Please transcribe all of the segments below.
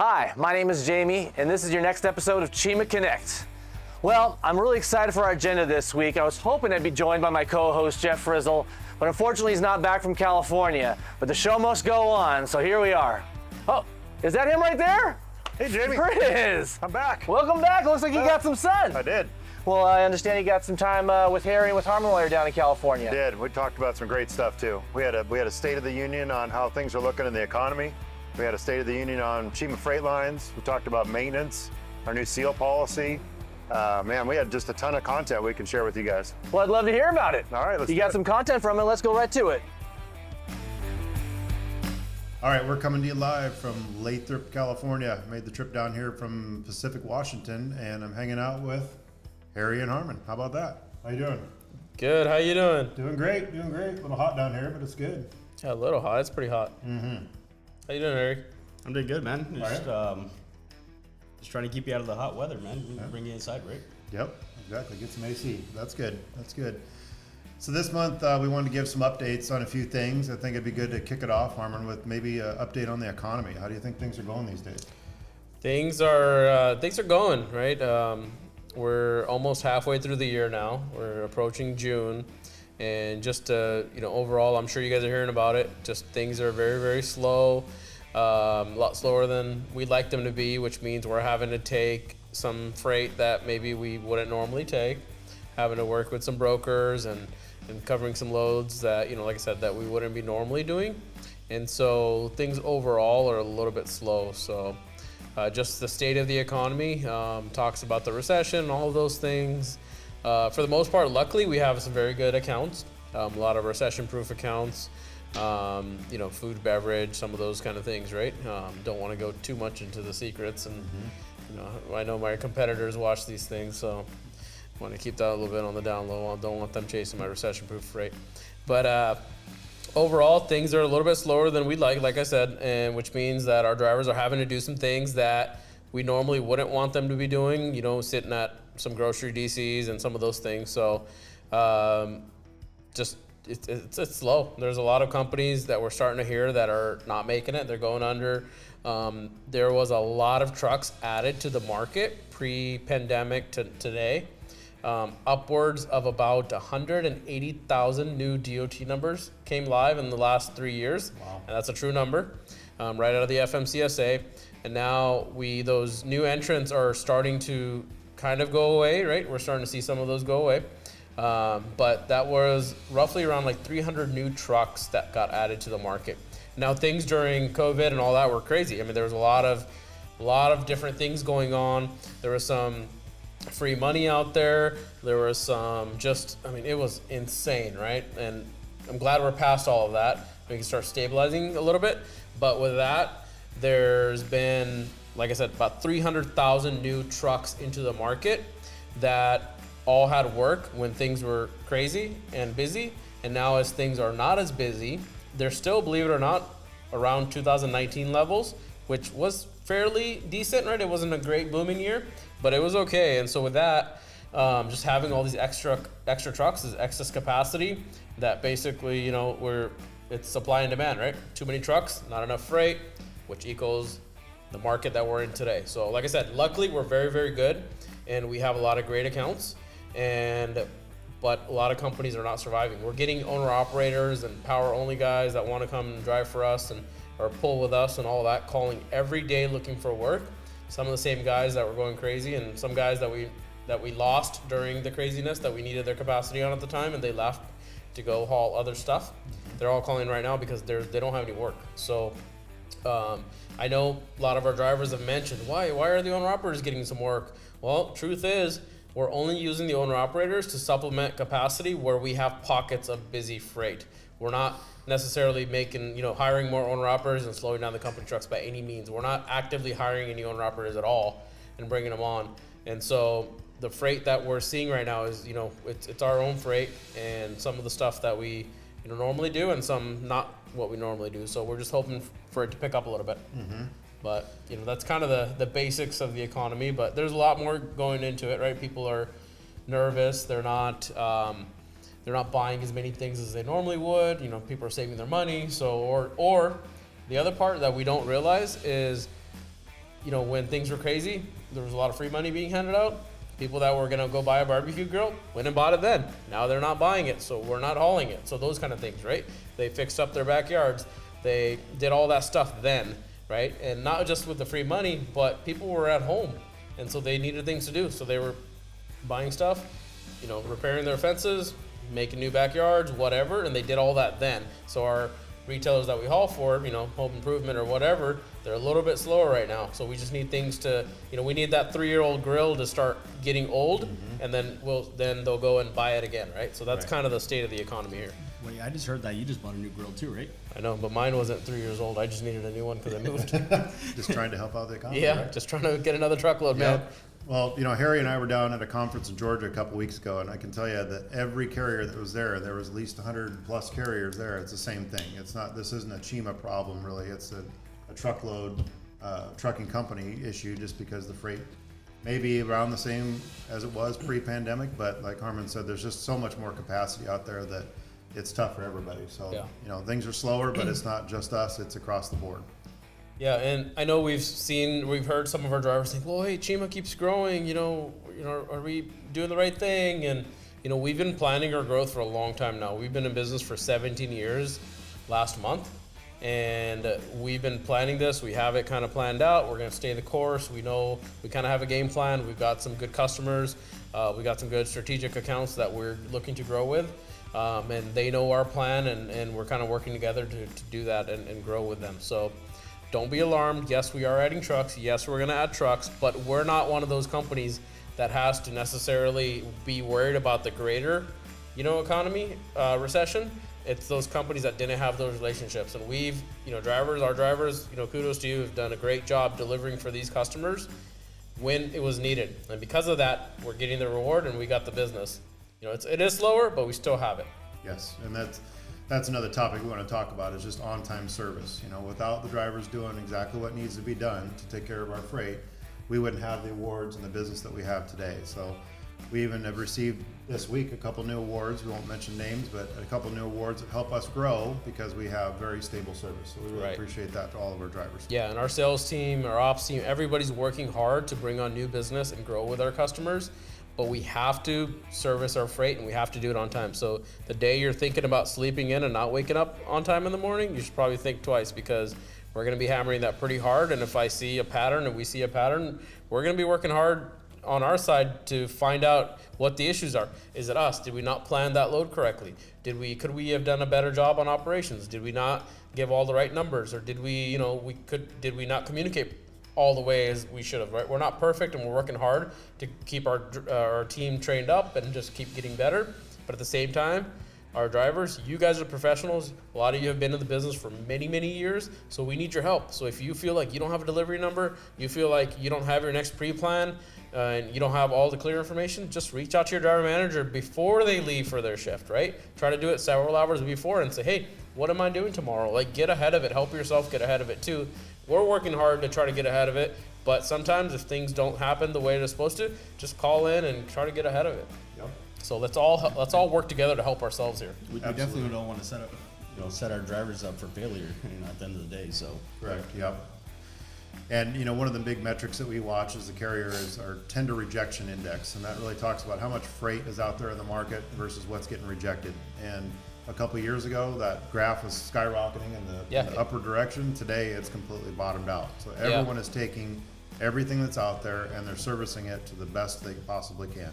Hi, my name is Jamie, and this is your next episode of Cheema Connect. Well, I'm really excited for our agenda this week. I was hoping I'd be joined by my co-host, Jeff Frizzle, but unfortunately he's not back from California. But the show must go on, so here we are. Oh, is that him right there? Hey, Jamie. There it is. I'm back. Welcome back. Looks like you got some sun. I did. Well, I understand you got some time with Harry and with Harman while you're down in California. Did. We talked about some great stuff too. We had a State of the Union on how things are looking in the economy. We had a State of the Union on Cheema freight lines. We talked about maintenance, our new seal policy. Man, we had just a ton of content we can share with you guys. Well, I'd love to hear about it. All right, let's You do got it. some content from it. Let's go right to it. All right, we're coming to you live from Lathrop, California. Made the trip down here from Pacific, Washington, and I'm hanging out with Harry and Harman. How about that? How you doing? Good. How you doing? Doing great, doing great. A little hot down here, but it's good. Yeah, a little hot. It's pretty hot. Mm-hmm. How you doing, Harry? I'm doing good, man. Just, All just trying to keep you out of the hot weather, man. Bring you inside, right? Yep, exactly. Get some AC. That's good. That's good. So this month we wanted to give some updates on a few things. I think it'd be good to kick it off, Harman, with maybe an update on the economy. How do you think things are going these days? Things are going right. We're almost halfway through the year now. We're approaching June, and just overall, I'm sure you guys are hearing about it. Just things are very, very slow. A lot slower than we'd like them to be, which means we're having to take some freight that maybe we wouldn't normally take, having to work with some brokers and covering some loads that, like I said, that we wouldn't be normally doing. And so things overall are a little bit slow. So just the state of the economy, talks about the recession, all of those things. For the most part, luckily, we have some very good accounts, a lot of recession-proof accounts. Food, beverage, some of those kind of things, right? Don't want to go too much into the secrets, and I know my competitors watch these things, so want to keep that a little bit on the down low. I don't want them chasing my recession-proof freight. But overall, things are a little bit slower than we'd like I said, and which means that our drivers are having to do some things that we normally wouldn't want them to be doing. Sitting at some grocery DCs and some of those things. So it's slow. There's a lot of companies that we're starting to hear that are not making it. They're going under. There was a lot of trucks added to the market pre-pandemic to today. Upwards of about 180,000 new DOT numbers came live in the last 3 years. Wow. And that's a true number, right out of the FMCSA. And now those new entrants are starting to kind of go away, right? We're starting to see some of those go away. But that was roughly around like 300 new trucks that got added to the market. Now things during COVID and all that were crazy. I mean, there was a lot of different things going on. There was some free money out there. There was some it was insane, right? And I'm glad we're past all of that. We can start stabilizing a little bit. But with that, there's been, like I said, about 300,000 new trucks into the market that all had work when things were crazy and busy, and now as things are not as busy, they're still, believe it or not, around 2019 levels, which was fairly decent, right? It wasn't a great booming year, but it was okay. And so with that, just having all these extra trucks is excess capacity that basically, it's supply and demand, right? Too many trucks, not enough freight, which equals the market that we're in today. So like I said, luckily we're very, very good, and we have a lot of great accounts. But a lot of companies are not surviving. We're getting owner-operators and power-only guys that want to come and drive for us or pull with us and all that, calling every day looking for work. Some of the same guys that were going crazy, and some guys that we lost during the craziness that we needed their capacity on at the time, and they left to go haul other stuff. They're all calling right now because they don't have any work. So I know a lot of our drivers have mentioned, why are the owner-operators getting some work? Well, truth is, we're only using the owner-operators to supplement capacity where we have pockets of busy freight. We're not necessarily hiring more owner-operators and slowing down the company trucks by any means. We're not actively hiring any owner-operators at all and bringing them on. And so the freight that we're seeing right now is, it's our own freight, and some of the stuff that we normally do, and some not what we normally do. So we're just hoping for it to pick up a little bit. Mm-hmm. But that's kind of the basics of the economy. But there's a lot more going into it, right? People are nervous. They're not buying as many things as they normally would. People are saving their money. So or the other part that we don't realize is when things were crazy, there was a lot of free money being handed out. People that were gonna go buy a barbecue grill went and bought it then. Now they're not buying it, so we're not hauling it. So those kind of things, right? They fixed up their backyards. They did all that stuff then, right? And not just with the free money, but people were at home, and so they needed things to do. So they were buying stuff, repairing their fences, making new backyards, whatever, and they did all that then. So our retailers that we haul for, home improvement or whatever, they're a little bit slower right now. So we just need things to, we need that 3-year-old grill to start getting old, and then they'll go and buy it again, right? So that's kind of the state of the economy here. Wait, I just heard that you just bought a new grill too, right? I know, but mine wasn't 3 years old. I just needed a new one because I moved. Just trying to help out the economy. Yeah, right? just trying to get another truckload, man. Well, Harry and I were down at a conference in Georgia a couple weeks ago, and I can tell you that every carrier that was there was at least 100 plus carriers there. It's the same thing. This isn't a Cheema problem really. It's a truckload, trucking company issue just because the freight may be around the same as it was pre-pandemic, but like Harman said, there's just so much more capacity out there that it's tough for everybody. So, things are slower, but it's not just us, it's across the board. Yeah, and I know we've heard some of our drivers think, well, hey, Cheema keeps growing, are we doing the right thing? And, we've been planning our growth for a long time now. We've been in business for 17 years last month, and we've been planning this. We have it kind of planned out. We're going to stay the course. We know we kind of have a game plan. We've got some good customers. We got some good strategic accounts that we're looking to grow with. And they know our plan, and we're kind of working together to do that and grow with them. So don't be alarmed. Yes, we are adding trucks. Yes, we're going to add trucks, but we're not one of those companies that has to necessarily be worried about the greater, economy, recession. It's those companies that didn't have those relationships. And we've, our drivers, kudos to you, have done a great job delivering for these customers when it was needed. And because of that, we're getting the reward and we got the business. It is slower, but we still have it. Yes, and that's another topic we want to talk about is just on-time service. Without the drivers doing exactly what needs to be done to take care of our freight, we wouldn't have the awards and the business that we have today. So we even have received this week a couple new awards. We won't mention names, but a couple new awards that help us grow because we have very stable service. So we really appreciate that to all of our drivers. Yeah, and our sales team, our ops team, everybody's working hard to bring on new business and grow with our customers. But we have to service our freight and we have to do it on time. So the day you're thinking about sleeping in and not waking up on time in the morning, you should probably think twice because we're going to be hammering that pretty hard. And if I see a pattern and we see a pattern, we're going to be working hard on our side to find out what the issues are. Is it us? Did we not plan that load correctly? Could we have done a better job on operations? Did we not give all the right numbers? Or did we not communicate all the way as we should have, right? We're not perfect and we're working hard to keep our team trained up and just keep getting better. But at the same time, our drivers, you guys are professionals. A lot of you have been in the business for many, many years, so we need your help. So if you feel like you don't have a delivery number, you feel like you don't have your next pre-plan, and you don't have all the clear information, just reach out to your driver manager before they leave for their shift, right? Try to do it several hours before and say, hey, what am I doing tomorrow? Like, get ahead of it. Help yourself get ahead of it too. We're working hard to try to get ahead of it, but sometimes if things don't happen the way they're supposed to, just call in and try to get ahead of it. Yep. So let's all work together to help ourselves here. We definitely don't want to set our drivers up for failure at the end of the day. So correct. Yep. And one of the big metrics that we watch as a carrier is our tender rejection index, and that really talks about how much freight is out there in the market versus what's getting rejected. And a couple of years ago, that graph was skyrocketing in the upward direction. Today, it's completely bottomed out. So everyone is taking everything that's out there and they're servicing it to the best they possibly can.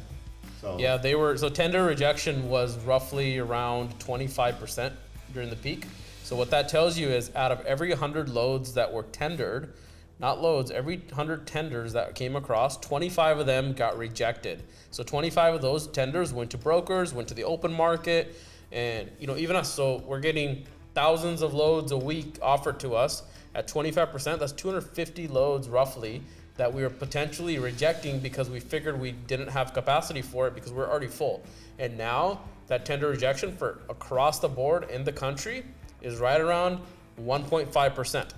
So tender rejection was roughly around 25% during the peak. So what that tells you is out of every 100 loads that were tendered, not loads, every 100 tenders that came across, 25 of them got rejected. So 25 of those tenders went to brokers, went to the open market, and even us. So we're getting thousands of loads a week offered to us at 25%. That's 250 loads roughly that we were potentially rejecting because we figured we didn't have capacity for it because we're already full. And now that tender rejection for across the board in the country is right around 1.5%.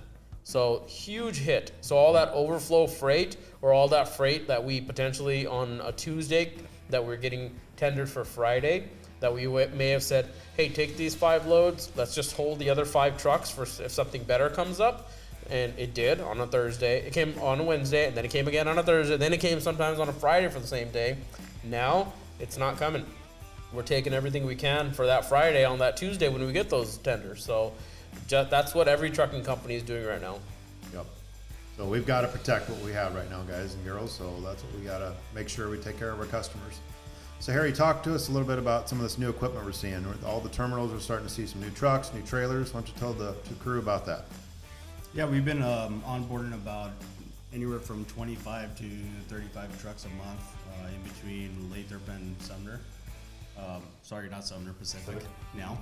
So huge hit. So all that overflow freight or all that freight that we potentially on a Tuesday that we're getting tendered for Friday, that we may have said, hey, take these 5 loads, let's just hold the other 5 trucks for if something better comes up. And it did on a Thursday. It came on a Wednesday, and then it came again on a Thursday. Then it came sometimes on a Friday for the same day. Now it's not coming. We're taking everything we can for that Friday on that Tuesday when we get those tenders. So that's what every trucking company is doing right now. Yep. So we've got to protect what we have right now, guys and girls. So that's what we got to make sure we take care of our customers. So Harry, talk to us a little bit about some of this new equipment we're seeing. All the terminals are starting to see some new trucks, new trailers. Why don't you tell the crew about that? Yeah, we've been onboarding about anywhere from 25 to 35 trucks a month in between Lathrop and Sumner. Sorry, not Sumner, Pacific now.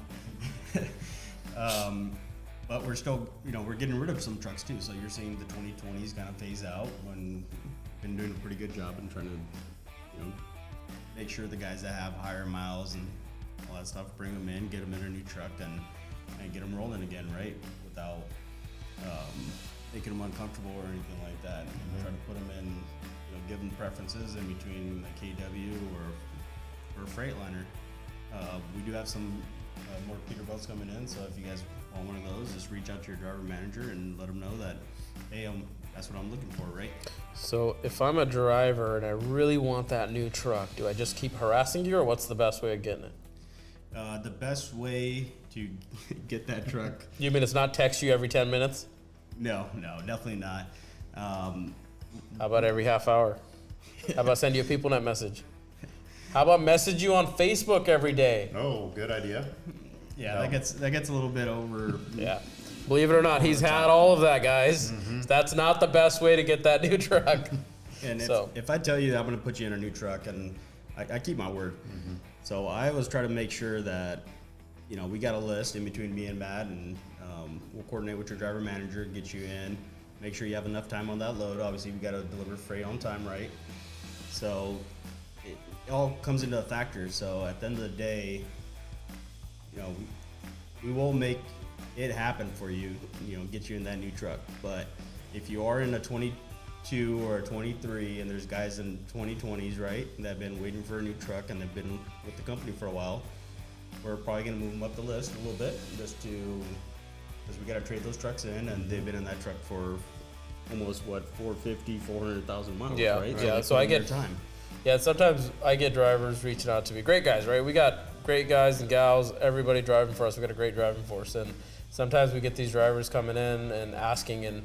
But we're still, we're getting rid of some trucks too. So you're seeing the 2020s kind of phase out when we've been doing a pretty good job in trying to, make sure the guys that have higher miles and all that stuff, bring them in, get them in a new truck and get them rolling again, right? Without making them uncomfortable or anything like that. And try to put them in, give them preferences in between a KW or a Freightliner. We do have some more Peterbilts coming in, so if you guys want one of those, just reach out to your driver manager and let them know that, hey, that's what I'm looking for, right? So if I'm a driver and I really want that new truck, do I just keep harassing you, or what's the best way of getting it? The best way to get that truck. You mean it's not text you every 10 minutes? No, definitely not. How about every half hour? How about send you a PeopleNet message? How about message you on Facebook every day? Oh, good idea. Yeah, No. that gets a little bit over. Yeah. Believe it or not, he's had all of that, guys. That's not the best way to get that new truck. And So- if I tell you that I'm going to put you in a new truck, and I keep my word. So I always try to make sure that, we got a list in between me and Matt, and we'll coordinate with your driver manager, get you in, make sure you have enough time on that load. Obviously, we got to deliver freight on time, right? So it all comes into a factor. So at the end of the day, we will make it happen for you, get you in that new truck. But if you are in a 22 or a 23 and there's guys in 2020s, right, that have been waiting for a new truck and they've been with the company for a while, we're probably going to move them up the list a little bit because we got to trade those trucks in, and they've been in that truck for almost 400,000 miles, Yeah, right? yeah. they So put I in their get- time. Yeah, sometimes I get drivers reaching out to me. Great guys, right? We got great guys and gals, everybody driving for us. We got a great driving force. And sometimes we get these drivers coming in and asking, and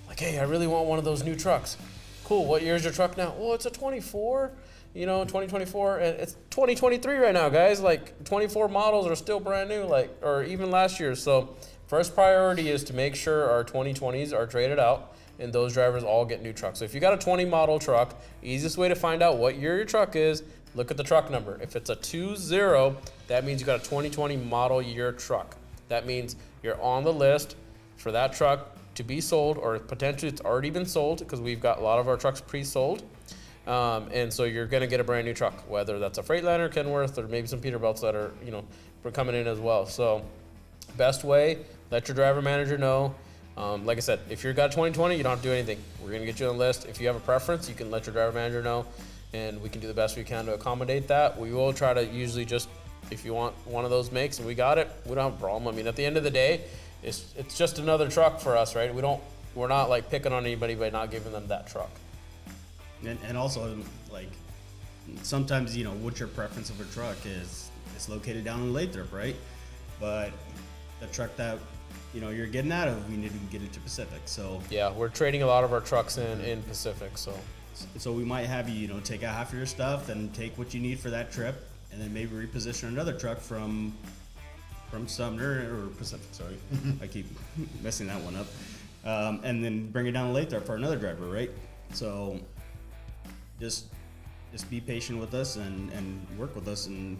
like, hey, I really want one of those new trucks. Cool, what year is your truck now? Well, it's a 24, 2024, and it's 2023 right now, guys. Like, 24 models are still brand new, or even last year. So first priority is to make sure our 2020s are traded out, and those drivers all get new trucks. So if you got a 20 model truck, easiest way to find out what year your truck is, look at the truck number. If it's a 20, that means you got a 2020 model year truck. That means you're on the list for that truck to be sold, or potentially it's already been sold, because we've got a lot of our trucks pre-sold. And so you're gonna get a brand new truck, whether that's a Freightliner, Kenworth, or maybe some Peterbilts that are, coming in as well. So best way, let your driver manager know. Like I said, if you've got 2020, you don't have to do anything. We're going to get you on the list. If you have a preference, you can let your driver manager know, and we can do the best we can to accommodate that. We will try to usually just, if you want one of those makes and we got it, we don't have a problem. I mean, at the end of the day, it's just another truck for us, right? We're not like picking on anybody by not giving them that truck. And also, like, sometimes, what your preference of a truck is, it's located down in Lathrop, right? But the truck that, you're getting out of, we need to get it to Pacific. So Yeah, we're trading a lot of our trucks in Pacific, so. we might have you, take out half of your stuff and take what you need for that trip, and then maybe reposition another truck from Sumner or Pacific, sorry. I keep messing that one up. And then bring it down to Lathrop for another driver, right? So just be patient with us and work with us, and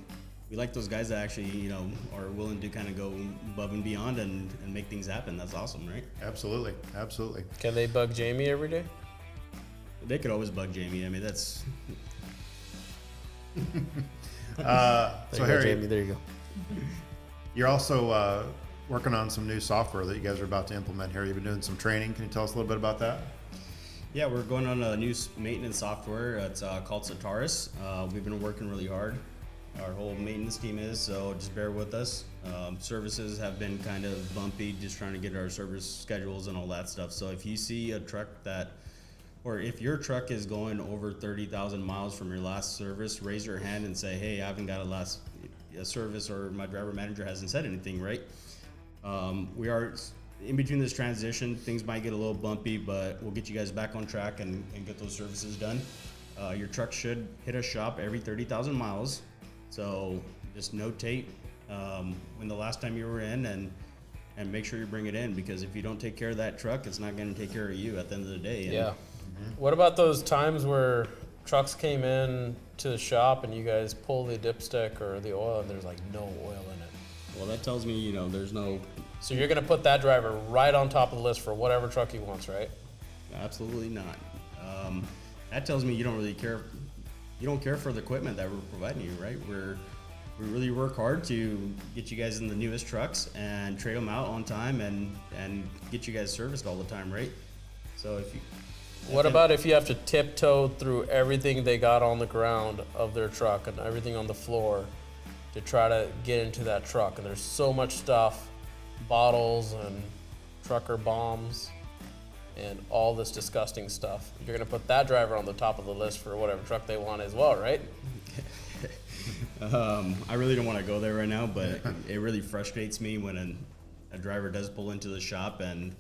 we like those guys that actually, are willing to kind of go above and beyond and make things happen. That's awesome, right? Absolutely. Absolutely. Can they bug Jamie every day? They could always bug Jamie. I mean, that's... So Harry, Jamie, there you go. you're also working on some new software that you guys are about to implement here. You've been doing some training. Can you tell us a little bit about that? Yeah, we're going on a new maintenance software. It's called Sataris. We've been working really hard our whole maintenance team is, so just bear with us. Services have been kind of bumpy, just trying to get our service schedules and all that stuff. So if you see a truck or if your truck is going over 30,000 miles from your last service, raise your hand and say, hey, I haven't got a service, or my driver manager hasn't said anything, right? We are in between this transition. Things might get a little bumpy, but we'll get you guys back on track and get those services done. Your truck should hit a shop every 30,000 miles. So just notate when the last time you were in, and make sure you bring it in, because if you don't take care of that truck, it's not going to take care of you at the end of the day. Yeah. What about those times where trucks came in to the shop and you guys pull the dipstick or the oil and there's like no oil in it? Well, that tells me, there's no. So you're going to put that driver right on top of the list for whatever truck he wants, right? Absolutely not. That tells me you don't really care. You don't care for the equipment that we're providing you, right? We really work hard to get you guys in the newest trucks and trade them out on time and get you guys serviced all the time, right? So What about if you have to tiptoe through everything they got on the ground of their truck and everything on the floor to try to get into that truck, and there's so much stuff, bottles and trucker bombs and all this disgusting stuff. You're gonna put that driver on the top of the list for whatever truck they want as well, right? I really don't want to go there right now, but it really frustrates me when a driver does pull into the shop and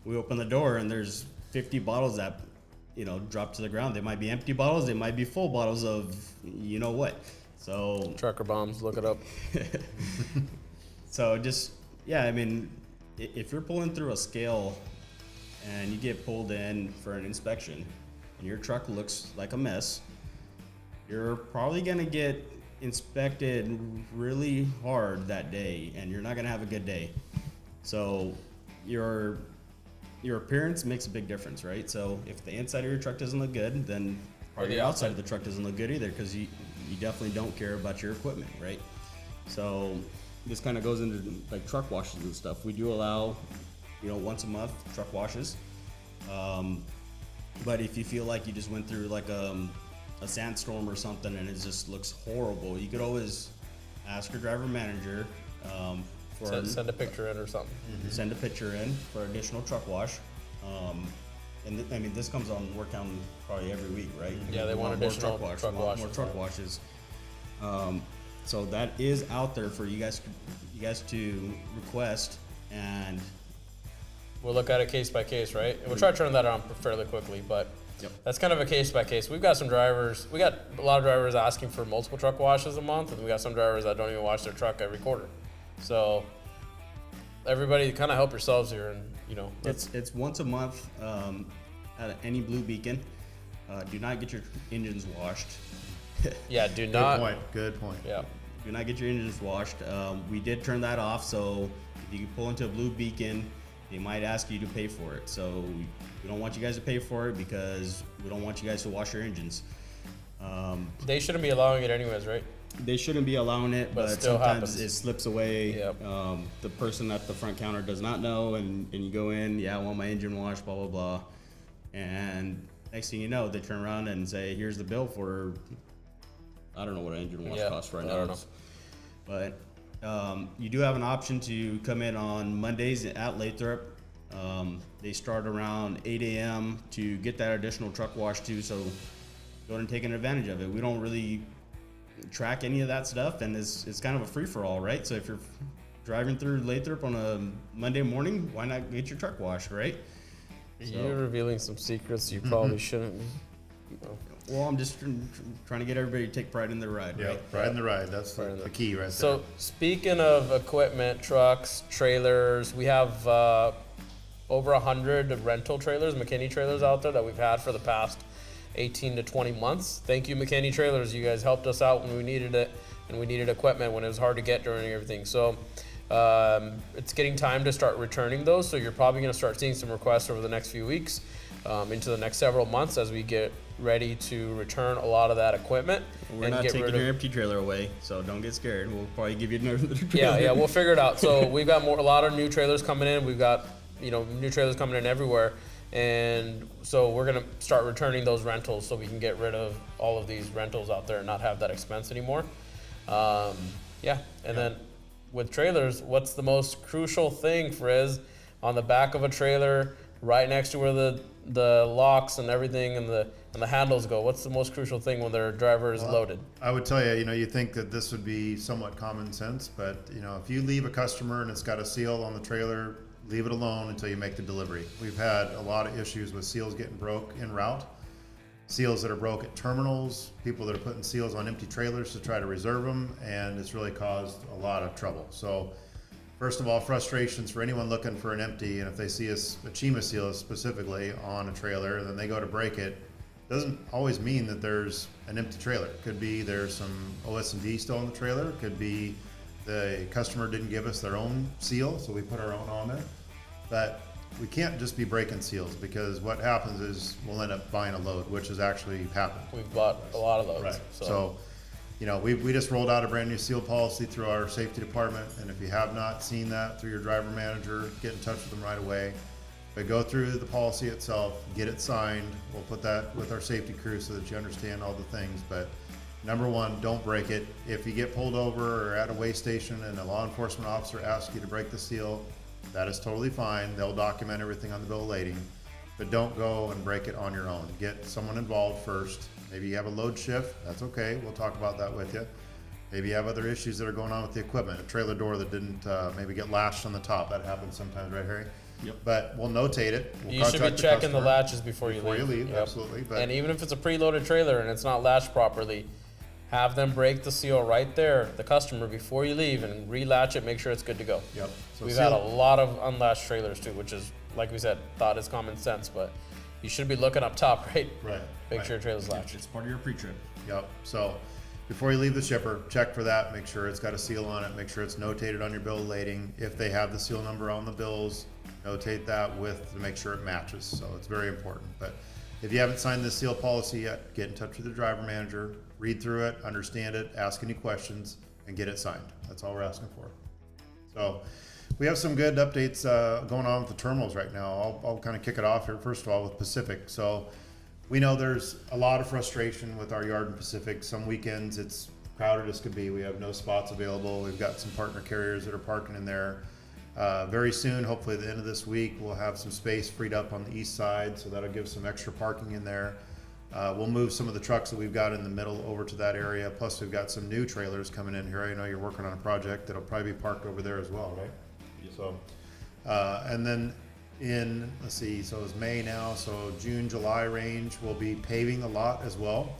we open the door and there's 50 bottles that, drop to the ground. They might be empty bottles, they might be full bottles of what. So Trucker bombs, look it up. So if you're pulling through a scale and you get pulled in for an inspection and your truck looks like a mess, you're probably gonna get inspected really hard that day and you're not gonna have a good day. So your appearance makes a big difference, right? So if the inside of your truck doesn't look good, then probably the outside of the truck doesn't look good either, because you definitely don't care about your equipment, right? So this kind of goes into like truck washes and stuff. We do allow, once a month truck washes. But if you feel like you just went through like a sandstorm or something and it just looks horrible, you could always ask your driver manager Send a picture in or something. Send a picture in for additional truck wash. This comes on work count probably every week, right? Yeah, they want additional truck washes. More truck washes. So that is out there for you guys to request, and we'll look at it case by case, right? And we'll try to turn that on fairly quickly, but Yep. that's kind of a case by case. We got a lot of drivers asking for multiple truck washes a month, and we got some drivers that don't even wash their truck every quarter. So everybody kind of help yourselves here, and it's once a month at any Blue Beacon. Do not get your engines washed. yeah, do not. Good point. Yeah. Do not get your engines washed. We did turn that off, so if you pull into a Blue Beacon, they might ask you to pay for it. So we don't want you guys to pay for it because we don't want you guys to wash your engines. They shouldn't be allowing it anyways, right? They shouldn't be allowing it, But but it still sometimes happens. it slips away. Yep. The person at the front counter does not know, and you go in, I want my engine washed, blah, blah, blah. And next thing you know, they turn around and say, here's the bill for, I don't know what an engine wash costs right I now. don't know. But you do have an option to come in on Mondays at Lathrop. They start around 8 a.m. to get that additional truck wash too, so go ahead and take advantage of it. We don't really track any of that stuff, and it's kind of a free-for-all, right? So if you're driving through Lathrop on a Monday morning, why not get your truck washed, right? You're revealing some secrets you probably shouldn't. Well, I'm just trying to get everybody to take pride in their ride, Yeah, right? right in the ride. That's the key right there. So speaking of equipment, trucks, trailers, we have over 100 rental trailers, McKinney trailers out there that we've had for the past 18 to 20 months. Thank you, McKinney trailers. You guys helped us out when we needed it, and we needed equipment when it was hard to get during everything. So it's getting time to start returning those. So you're probably going to start seeing some requests over the next few weeks, into the next several months as we get ready to return a lot of that equipment. We're not taking your empty trailer away, so don't get scared. We'll probably give you another trailer. Yeah, we'll figure it out. So we've got a lot of new trailers coming in. We've got new trailers coming in everywhere. And so we're going to start returning those rentals so we can get rid of all of these rentals out there and not have that expense anymore. Yeah, and then with trailers, what's the most crucial thing, Frizz, on the back of a trailer, right next to where the locks and everything and the handles go? What's the most crucial thing when their driver is loaded? I would tell you, you think that this would be somewhat common sense, but if you leave a customer and it's got a seal on the trailer, leave it alone until you make the delivery. We've had a lot of issues with seals getting broke en route, seals that are broke at terminals, people that are putting seals on empty trailers to try to reserve them, and it's really caused a lot of trouble. So first of all, frustrations for anyone looking for an empty, and if they see a Cheema seal specifically on a trailer, then they go to break it. Doesn't always mean that there's an empty trailer. Could be there's some OS&D still on the trailer. Could be the customer didn't give us their own seal, so we put our own on there. But we can't just be breaking seals, because what happens is we'll end up buying a load, which has actually happened. We've bought a lot of those. Right. So We just rolled out a brand new seal policy through our safety department, and if you have not seen that through your driver manager, get in touch with them right away. But go through the policy itself, get it signed. We'll put that with our safety crew so that you understand all the things. But number one, don't break it. If you get pulled over or at a weigh station and a law enforcement officer asks you to break the seal, that is totally fine. They'll document everything on the bill of lading. But don't go and break it on your own. Get someone involved first. Maybe you have a load shift. That's okay. We'll talk about that with you. Maybe you have other issues that are going on with the equipment. A trailer door that didn't maybe get latched on the top. That happens sometimes, right, Harry? Yep. But we'll notate it. We'll you should be contact checking the customer latches before you before leave. you leave. Yep. Absolutely. But And even if it's a preloaded trailer and it's not latched properly, have them break the seal right there, the customer, before you leave, and relatch it, make sure it's good to go. yep. So We've seal- had a lot of unlatched trailers too, which is, like we said, thought is common sense, but you should be looking up top, right? Right. Make right. sure your trailer's latched. It's part of your pre-trip. Yep. So before you leave the shipper, check for that. Make sure it's got a seal on it. Make sure it's notated on your bill of lading. If they have the seal number on the bills, notate that to make sure it matches. So it's very important. But if you haven't signed this seal policy yet, get in touch with the driver manager, read through it, understand it, ask any questions, and get it signed. That's all we're asking for. So we have some good updates going on with the terminals right now. I'll kind of kick it off here, first of all, with Pacific. So we know there's a lot of frustration with our yard in Pacific. Some weekends it's crowded as could be. We have no spots available. We've got some partner carriers that are parking in there. Very soon, hopefully at the end of this week, we'll have some space freed up on the east side, so that'll give some extra parking in there. We'll move some of the trucks that we've got in the middle over to that area. Plus, we've got some new trailers coming in here. I know you're working on a project that'll probably be parked over there as well, right? Yep. So, and then let's see, so it's May now, so June, July range, we'll be paving a lot as well.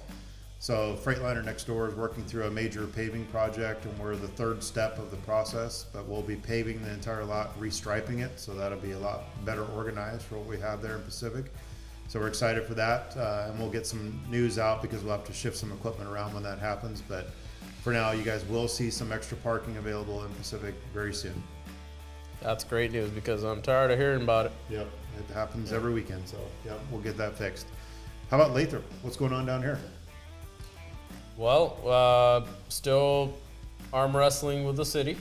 So Freightliner next door is working through a major paving project, and we're the third step of the process, but we'll be paving the entire lot, restriping it, so that'll be a lot better organized for what we have there in Pacific. So we're excited for that, and we'll get some news out because we'll have to shift some equipment around when that happens. But for now, you guys will see some extra parking available in Pacific very soon. That's great news, because I'm tired of hearing about it. Yep, it happens every weekend, so yep, we'll get that fixed. How about Lathrop? What's going on down here? Well, still arm wrestling with the city,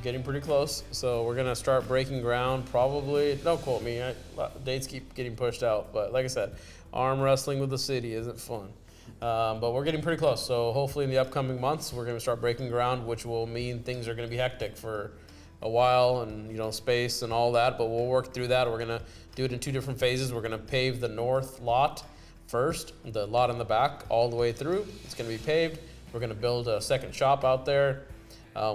getting pretty close. So we're gonna start breaking ground probably. Don't quote me. Dates keep getting pushed out, but like I said, arm wrestling with the city isn't fun. But we're getting pretty close. So hopefully in the upcoming months, we're gonna start breaking ground, which will mean things are gonna be hectic for a while, and space and all that. But we'll work through that. We're gonna do it in 2 different phases. We're gonna pave the north lot first, the lot in the back all the way through. It's going to be paved. We're going to build a second shop out there,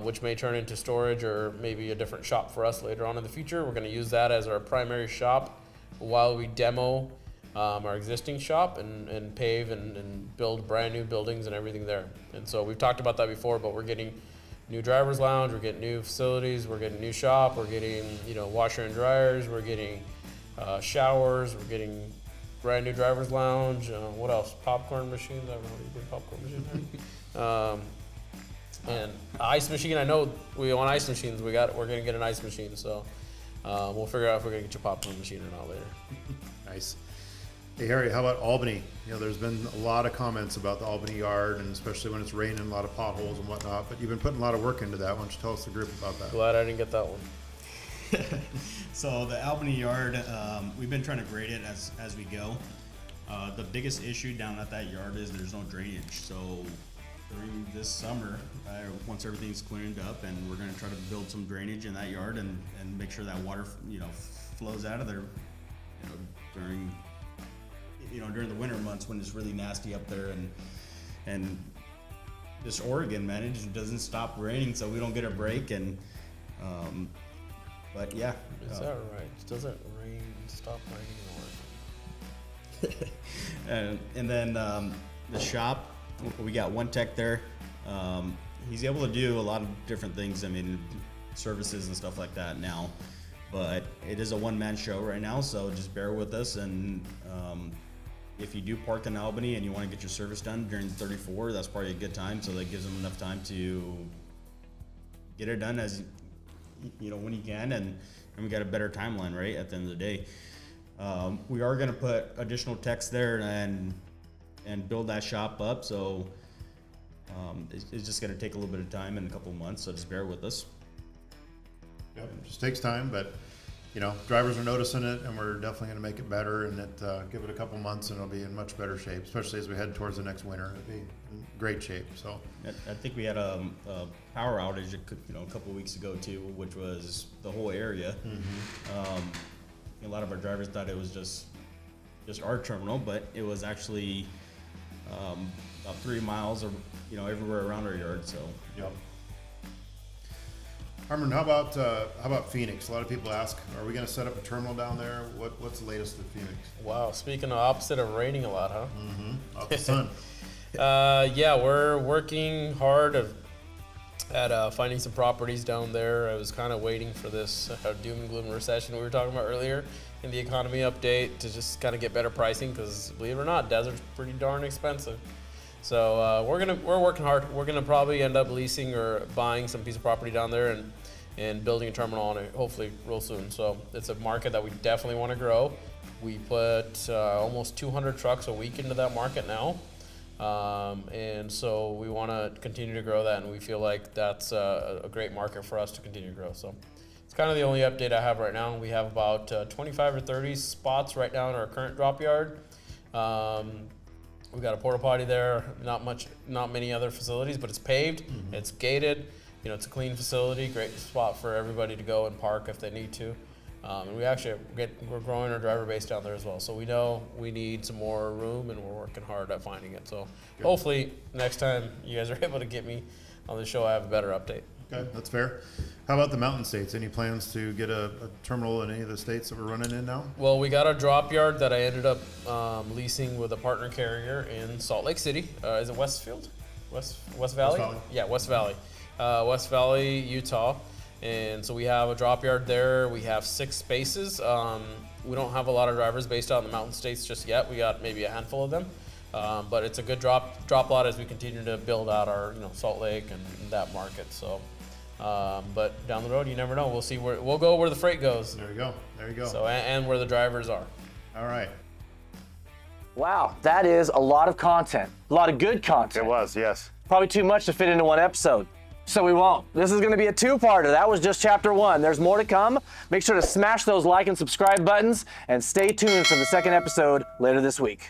which may turn into storage or maybe a different shop for us later on in the future. We're going to use that as our primary shop while we demo our existing shop and pave and build brand new buildings and everything there. And so we've talked about that before, but we're getting new driver's lounge, we're getting new facilities, we're getting new shop, we're getting washer and dryers, we're getting showers, we're getting brand new driver's lounge. What else? Popcorn machines. I don't know what you did. Popcorn machine. And ice machine. I know we want ice machines. We're gonna get an ice machine. So we'll figure out if we're gonna get your popcorn machine or not later. Nice. Hey Harry, how about Albany? There's been a lot of comments about the Albany yard, and especially when it's raining, a lot of potholes and whatnot. But you've been putting a lot of work into that. Why don't you tell us the group about that? Glad I didn't get that one. So the Albany yard, we've been trying to grade it as we go. The biggest issue down at that yard is there's no drainage. So during this summer, once everything's cleaned up, and we're going to try to build some drainage in that yard and make sure that water, flows out of there, during the winter months when it's really nasty up there, and this Oregon, man, it just doesn't stop raining, so we don't get a break, and but yeah. Is that right? Doesn't rain stop raining in Oregon? And then the shop, we got one tech there. He's able to do a lot of different things. I mean, services and stuff like that now. But it is a one-man show right now, so just bear with us. And if you do park in Albany and you want to get your service done during 34, that's probably a good time. So that gives them enough time to get it done as when you can, and we got a better timeline, right, at the end of the day. We are going to put additional techs there and build that shop up, so it's just going to take a little bit of time and a couple of months, so just bear with us. Yep, it just takes time, but drivers are noticing it, and we're definitely going to make it better, and give it a couple months and it'll be in much better shape, especially as we head towards the next winter. It'll be in great shape. So I think we had a power outage a couple of weeks ago too, which was the whole area. A lot of our drivers thought it was just our terminal, but it was actually about 3 miles or everywhere around our yard. So yep. Harman, how about Phoenix? A lot of people ask, are we going to set up a terminal down there? What's the latest with Phoenix? Wow, speaking of opposite of raining a lot, huh? Off the sun. Yeah, we're working hard at finding some properties down there. I was kind of waiting for this doom and gloom recession we were talking about earlier in the economy update to just kind of get better pricing, because believe it or not, desert's pretty darn expensive. So we're working hard. We're gonna probably end up leasing or buying some piece of property down there and building a terminal on it, hopefully real soon. So it's a market that we definitely want to grow. We put almost 200 trucks a week into that market now. And so we want to continue to grow that, and we feel like that's a great market for us to continue to grow. So it's kind of the only update I have right now. We have about 25 or 30 spots right now in our current drop yard. We've got a porta potty there, not many other facilities, but it's paved, it's gated, it's a clean facility, great spot for everybody to go and park if they need to. And we're growing our driver base down there as well. So we know we need some more room, and we're working hard at finding it. So hopefully next time you guys are able to get me on the show, I have a better update. Okay, that's fair. How about the mountain states? Any plans to get a terminal in any of the states that we're running in now? Well, we got a drop yard that I ended up leasing with a partner carrier in Salt Lake City. Is it Westfield? West Valley? Valley. Yeah, West Valley. West Valley, Utah. And so we have a drop yard there. We have 6 spaces. We don't have a lot of drivers based out in the mountain states just yet. We got maybe a handful of them. But it's a good drop lot as we continue to build out our Salt Lake and that market. So, but down the road, you never know. We'll see we'll go where the freight goes. There you go. So and where the drivers are. All right. Wow, that is a lot of content, a lot of good content. It was, yes. Probably too much to fit into one episode. So we won't. This is going to be a 2-parter. That was just chapter 1. There's more to come. Make sure to smash those like and subscribe buttons, and stay tuned for the second episode later this week.